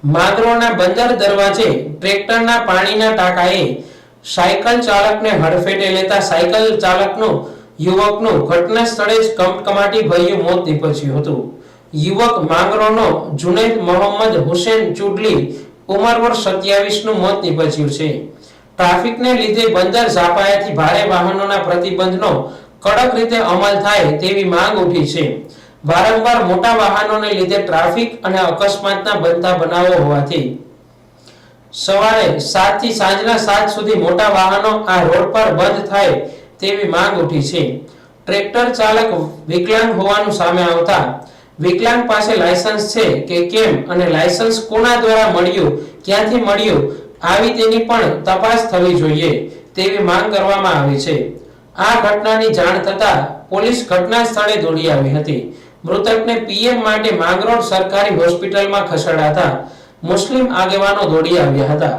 માંગરોળના બંદર દરવાજે ટ્રેક્ટરના પાણીના ટાંકાએ સાયકલ ચાલકને હડફેટે લેતા સાયકલ યુવકનું ઘટના સ્થળે જ કમકમાટી ભર્યું મોત નીપજ્યું હતું. યુવક માંગરોળનો જુનૈદ મોહમ્મદ હુસેન ચુડલી ઉંમર વર્ષ 27 નું મોત નીપજ્યું છે. ટ્રાફિકને લીધે બંદર ઝાપાયાથી ભારે વાહનોના પ્રતિબંધનો કડક રીતે અમલ થાય તેવી માંગ ઉઠી છે. વારંવાર મોટા વાહનોને લીધે ટ્રાફિક અને અકસ્માતના બનતા બનાવો હોવાથી સવારે 7 થી સાંજના 7 સુધી મોટા વાહનો આ રોડ પર બંધ થાય તેવી માંગ ઉઠી છે. ટ્રેક્ટર ચાલક વિકલાંગ હોવાનું સામે આવતા વિકલાંગ પાસે લાયસન્સ છે કે કેમ અને લાયસન્સ કોના દ્વારા મળ્યું, ક્યાંથી મળ્યું, આવી તેની પણ તપાસ થવી જોઈએ તેવી માંગ કરવામાં આવી છે. આ ઘટનાની જાણ થતાં પોલીસ ઘટના સ્થળે દોડી આવી હતી. મૃતકને પીએમ માટે માંગરોળ સરકારી હોસ્પિટલમાં ખસેડાતા મુસ્લિમ આગેવાનો દોડી આવ્યા હતા.